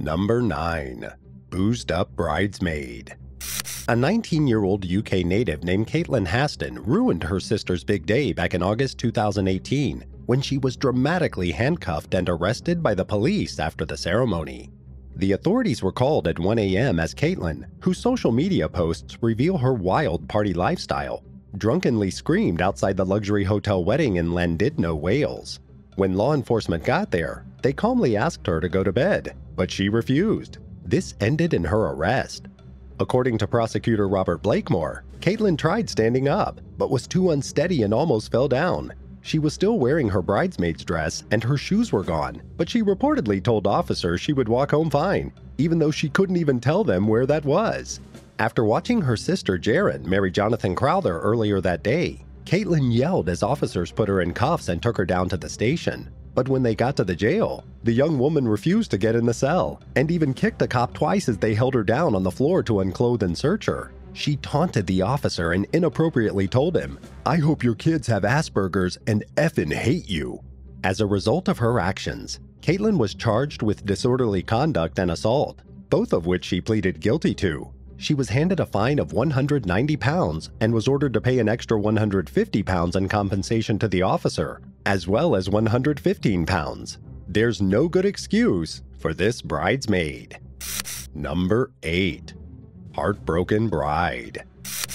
Number 9. Boozed Up Bridesmaid. A 19-year-old UK native named Caitlin Haston ruined her sister's big day back in August 2018 when she was dramatically handcuffed and arrested by the police after the ceremony. The authorities were called at 1 a.m. as Caitlin, whose social media posts reveal her wild party lifestyle, drunkenly screamed outside the luxury hotel wedding in Llandudno, Wales. When law enforcement got there, they calmly asked her to go to bed, but she refused. This ended in her arrest. According to prosecutor Robert Blakemore, Caitlin tried standing up, but was too unsteady and almost fell down. She was still wearing her bridesmaid's dress and her shoes were gone, but she reportedly told officers she would walk home fine, even though she couldn't even tell them where that was. After watching her sister Jaren marry Jonathan Crowther earlier that day, Caitlin yelled as officers put her in cuffs and took her down to the station. But when they got to the jail, the young woman refused to get in the cell and even kicked a cop twice as they held her down on the floor to unclothe and search her. She taunted the officer and inappropriately told him, "I hope your kids have Asperger's and effing hate you." As a result of her actions, Caitlin was charged with disorderly conduct and assault, both of which she pleaded guilty to. She was handed a fine of £190 and was ordered to pay an extra £150 in compensation to the officer, as well as £115. There's no good excuse for this bridesmaid. Number 8. Heartbroken Bride.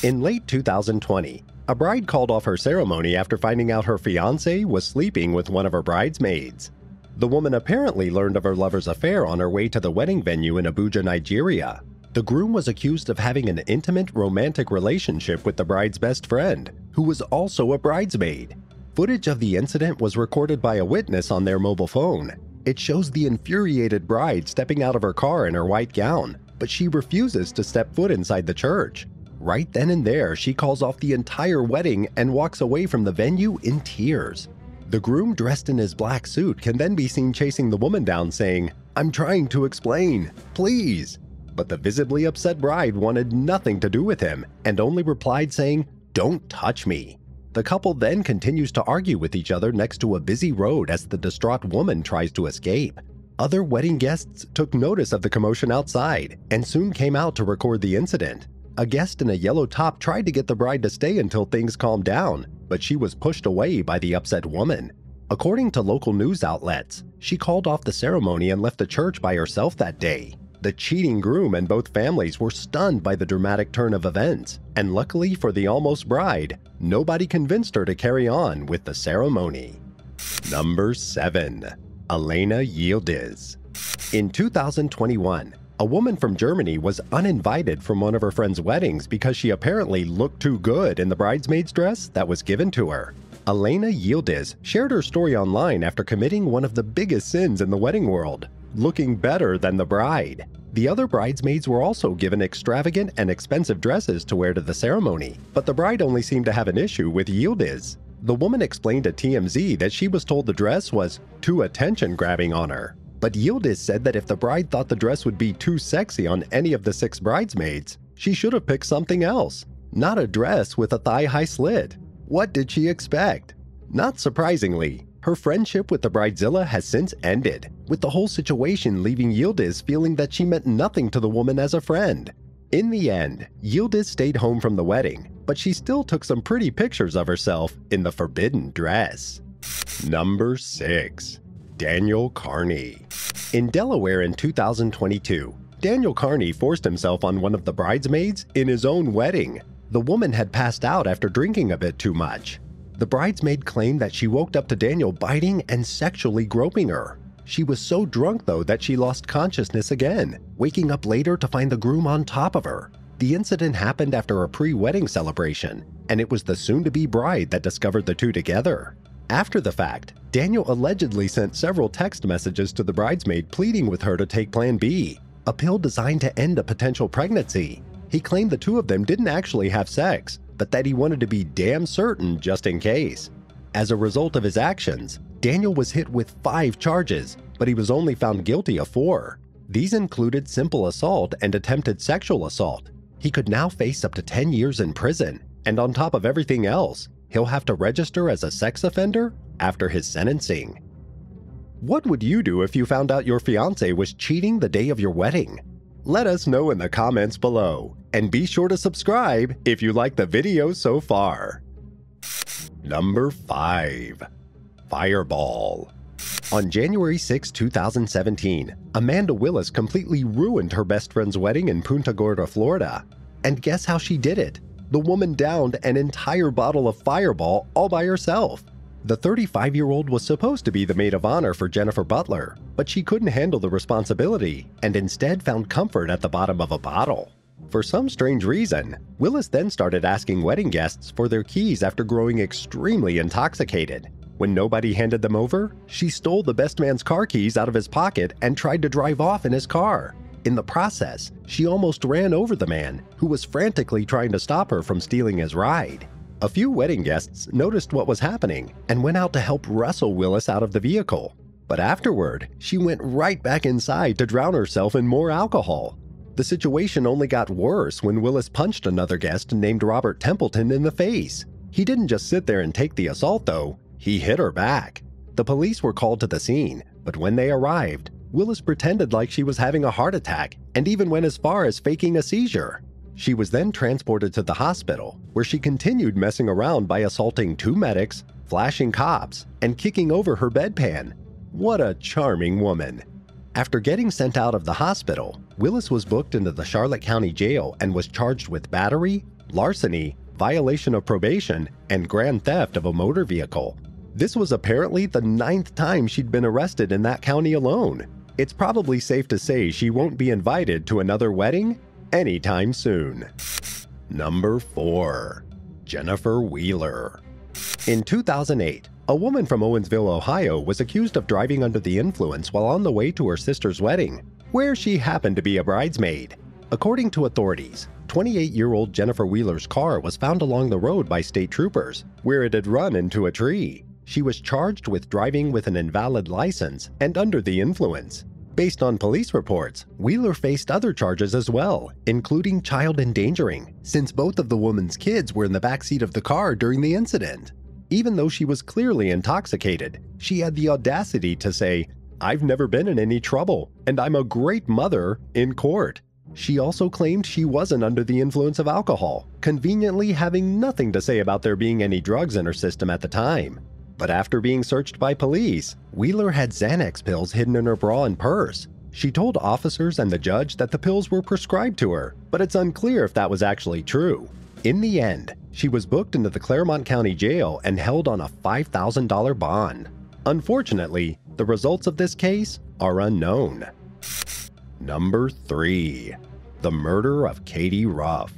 In late 2020, a bride called off her ceremony after finding out her fiancé was sleeping with one of her bridesmaids. The woman apparently learned of her lover's affair on her way to the wedding venue in Abuja, Nigeria. The groom was accused of having an intimate romantic relationship with the bride's best friend, who was also a bridesmaid. Footage of the incident was recorded by a witness on their mobile phone. It shows the infuriated bride stepping out of her car in her white gown, but she refuses to step foot inside the church. Right then and there, she calls off the entire wedding and walks away from the venue in tears. The groom, dressed in his black suit, can then be seen chasing the woman down saying, "I'm trying to explain, please." But the visibly upset bride wanted nothing to do with him and only replied saying, "Don't touch me." The couple then continues to argue with each other next to a busy road as the distraught woman tries to escape. Other wedding guests took notice of the commotion outside and soon came out to record the incident. A guest in a yellow top tried to get the bride to stay until things calmed down, but she was pushed away by the upset woman. According to local news outlets, she called off the ceremony and left the church by herself that day. The cheating groom and both families were stunned by the dramatic turn of events, and luckily for the almost bride, nobody convinced her to carry on with the ceremony. Number 7. Alena Yildiz. In 2021, a woman from Germany was uninvited from one of her friend's weddings because she apparently looked too good in the bridesmaid's dress that was given to her. Alena Yildiz shared her story online after committing one of the biggest sins in the wedding world, looking better than the bride. The other bridesmaids were also given extravagant and expensive dresses to wear to the ceremony, but the bride only seemed to have an issue with Yildiz. The woman explained to TMZ that she was told the dress was too attention-grabbing on her. But Yildiz said that if the bride thought the dress would be too sexy on any of the 6 bridesmaids, she should have picked something else, not a dress with a thigh-high slit. What did she expect? Not surprisingly, her friendship with the bridezilla has since ended, with the whole situation leaving Yildiz feeling that she meant nothing to the woman as a friend. In the end, Yildiz stayed home from the wedding, but she still took some pretty pictures of herself in the forbidden dress. Number 6. Daniel Carney. In Delaware in 2022, Daniel Carney forced himself on one of the bridesmaids in his own wedding. The woman had passed out after drinking a bit too much. The bridesmaid claimed that she woke up to Daniel biting and sexually groping her. She was so drunk though that she lost consciousness again, waking up later to find the groom on top of her. The incident happened after a pre-wedding celebration, and it was the soon-to-be bride that discovered the two together. After the fact, Daniel allegedly sent several text messages to the bridesmaid pleading with her to take Plan B, a pill designed to end a potential pregnancy. He claimed the two of them didn't actually have sex, but that he wanted to be damn certain just in case. As a result of his actions, Daniel was hit with 5 charges, but he was only found guilty of 4. These included simple assault and attempted sexual assault. He could now face up to 10 years in prison, and on top of everything else, he'll have to register as a sex offender after his sentencing. What would you do if you found out your fiancé was cheating the day of your wedding? Let us know in the comments below, and be sure to subscribe if you like the video so far. Number 5. Fireball. On January 6, 2017, Amanda Willis completely ruined her best friend's wedding in Punta Gorda, Florida. And guess how she did it? The woman downed an entire bottle of Fireball all by herself. The 35-year-old was supposed to be the maid of honor for Jennifer Butler, but she couldn't handle the responsibility and instead found comfort at the bottom of a bottle. For some strange reason, Willis then started asking wedding guests for their keys after growing extremely intoxicated. When nobody handed them over, she stole the best man's car keys out of his pocket and tried to drive off in his car. In the process, she almost ran over the man, who was frantically trying to stop her from stealing his ride. A few wedding guests noticed what was happening and went out to help wrestle Willis out of the vehicle. But afterward, she went right back inside to drown herself in more alcohol. The situation only got worse when Willis punched another guest named Robert Templeton in the face. He didn't just sit there and take the assault though, he hit her back. The police were called to the scene, but when they arrived, Willis pretended like she was having a heart attack and even went as far as faking a seizure. She was then transported to the hospital, where she continued messing around by assaulting 2 medics, flashing cops, and kicking over her bedpan. What a charming woman. After getting sent out of the hospital, Willis was booked into the Charlotte County Jail and was charged with battery, larceny, violation of probation, and grand theft of a motor vehicle. This was apparently the 9th time she'd been arrested in that county alone. It's probably safe to say she won't be invited to another wedding anytime soon. Number 4. Jennifer Wheeler. In 2008, a woman from Owensville, Ohio was accused of driving under the influence while on the way to her sister's wedding, where she happened to be a bridesmaid. According to authorities, 28-year-old Jennifer Wheeler's car was found along the road by state troopers, where it had run into a tree. She was charged with driving with an invalid license and under the influence. Based on police reports, Wheeler faced other charges as well, including child endangering, since both of the woman's kids were in the backseat of the car during the incident. Even though she was clearly intoxicated, she had the audacity to say, "I've never been in any trouble, and I'm a great mother," in court. She also claimed she wasn't under the influence of alcohol, conveniently having nothing to say about there being any drugs in her system at the time. But after being searched by police, Wheeler had Xanax pills hidden in her bra and purse. She told officers and the judge that the pills were prescribed to her, but it's unclear if that was actually true. In the end, she was booked into the Claremont County Jail and held on a $5,000 bond. Unfortunately, the results of this case are unknown. Number 3. The murder of Katie Ruff.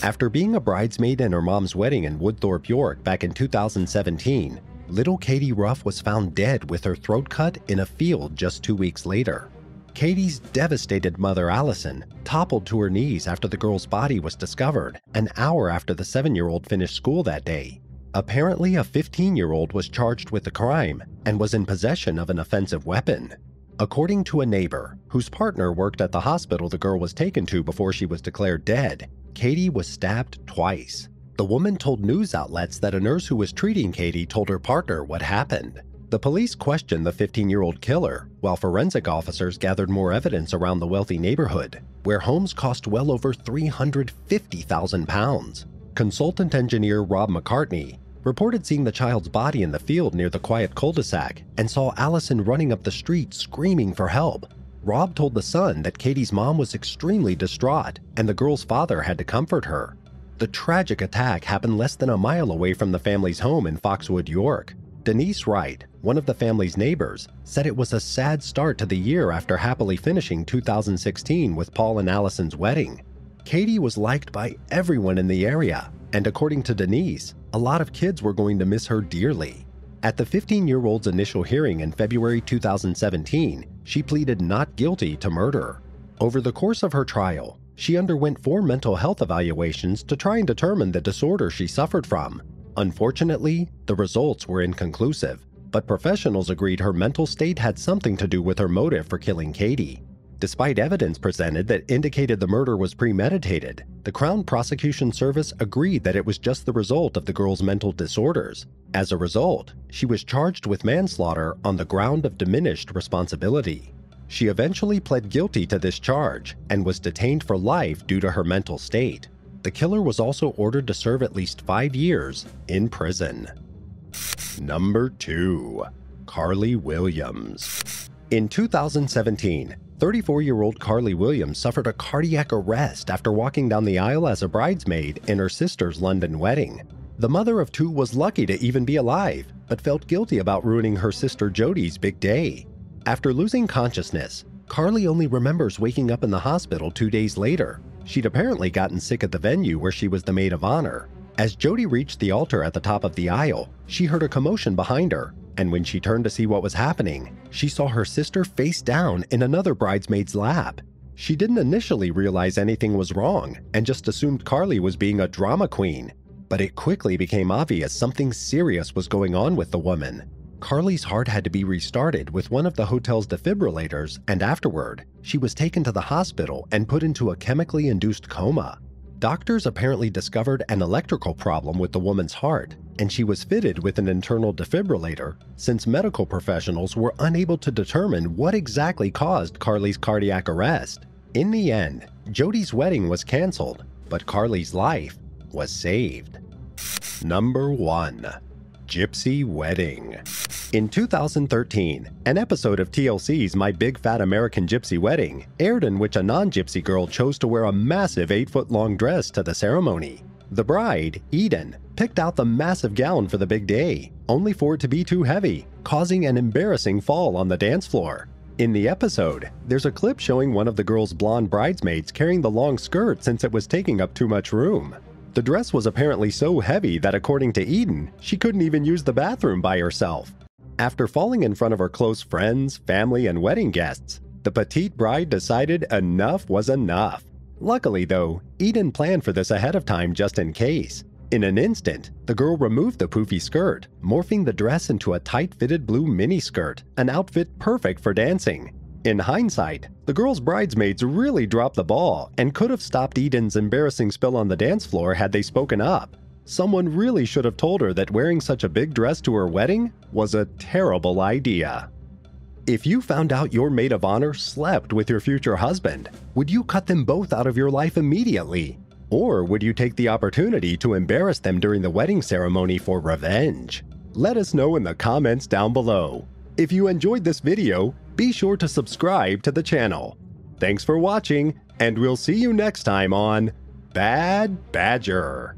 After being a bridesmaid in her mom's wedding in Woodthorpe, York back in 2017, little Katie Ruff was found dead with her throat cut in a field just 2 weeks later. Katie's devastated mother, Allison, toppled to her knees after the girl's body was discovered, an hour after the 7-year-old finished school that day. Apparently, a 15-year-old was charged with the crime and was in possession of an offensive weapon. According to a neighbor, whose partner worked at the hospital the girl was taken to before she was declared dead, Katie was stabbed twice. The woman told news outlets that a nurse who was treating Katie told her partner what happened. The police questioned the 15-year-old killer, while forensic officers gathered more evidence around the wealthy neighborhood, where homes cost well over £350,000. Consultant engineer Rob McCartney reported seeing the child's body in the field near the quiet cul-de-sac and saw Allison running up the street screaming for help. Rob told The Sun that Katie's mom was extremely distraught and the girl's father had to comfort her. The tragic attack happened less than a mile away from the family's home in Foxwood, York. Denise Wright, one of the family's neighbors, said it was a sad start to the year after happily finishing 2016 with Paul and Allison's wedding. Katie was liked by everyone in the area, and according to Denise, a lot of kids were going to miss her dearly. At the 15-year-old's initial hearing in February 2017, she pleaded not guilty to murder. Over the course of her trial, she underwent 4 mental health evaluations to try and determine the disorder she suffered from. Unfortunately, the results were inconclusive, but professionals agreed her mental state had something to do with her motive for killing Katie. Despite evidence presented that indicated the murder was premeditated, the Crown Prosecution Service agreed that it was just the result of the girl's mental disorders. As a result, she was charged with manslaughter on the ground of diminished responsibility. She eventually pled guilty to this charge and was detained for life due to her mental state. The killer was also ordered to serve at least 5 years in prison. Number 2. Carly Williams. In 2017, 34-year-old Carly Williams suffered a cardiac arrest after walking down the aisle as a bridesmaid in her sister's London wedding. The mother of 2 was lucky to even be alive, but felt guilty about ruining her sister Jodi's big day. After losing consciousness, Carly only remembers waking up in the hospital 2 days later. She'd apparently gotten sick at the venue where she was the maid of honor. As Jodi reached the altar at the top of the aisle, she heard a commotion behind her, and when she turned to see what was happening, she saw her sister face down in another bridesmaid's lap. She didn't initially realize anything was wrong and just assumed Carly was being a drama queen. But it quickly became obvious something serious was going on with the woman. Carly's heart had to be restarted with one of the hotel's defibrillators, and afterward, she was taken to the hospital and put into a chemically induced coma. Doctors apparently discovered an electrical problem with the woman's heart, and she was fitted with an internal defibrillator since medical professionals were unable to determine what exactly caused Carly's cardiac arrest. In the end, Jodi's wedding was canceled, but Carly's life was saved. Number 1. Gypsy Wedding. In 2013, an episode of TLC's My Big Fat American Gypsy Wedding aired in which a non-gypsy girl chose to wear a massive 8-foot-long dress to the ceremony. The bride, Eden, picked out the massive gown for the big day, only for it to be too heavy, causing an embarrassing fall on the dance floor. In the episode, there's a clip showing one of the girl's blonde bridesmaids carrying the long skirt since it was taking up too much room. The dress was apparently so heavy that according to Eden, she couldn't even use the bathroom by herself. After falling in front of her close friends, family, and wedding guests, the petite bride decided enough was enough. Luckily though, Eden planned for this ahead of time just in case. In an instant, the girl removed the poofy skirt, morphing the dress into a tight-fitted blue miniskirt, an outfit perfect for dancing. In hindsight, the girl's bridesmaids really dropped the ball and could have stopped Eden's embarrassing spill on the dance floor had they spoken up. Someone really should have told her that wearing such a big dress to her wedding was a terrible idea. If you found out your maid of honor slept with your future husband, would you cut them both out of your life immediately? Or would you take the opportunity to embarrass them during the wedding ceremony for revenge? Let us know in the comments down below. If you enjoyed this video, be sure to subscribe to the channel. Thanks for watching, and we'll see you next time on Bad Badger.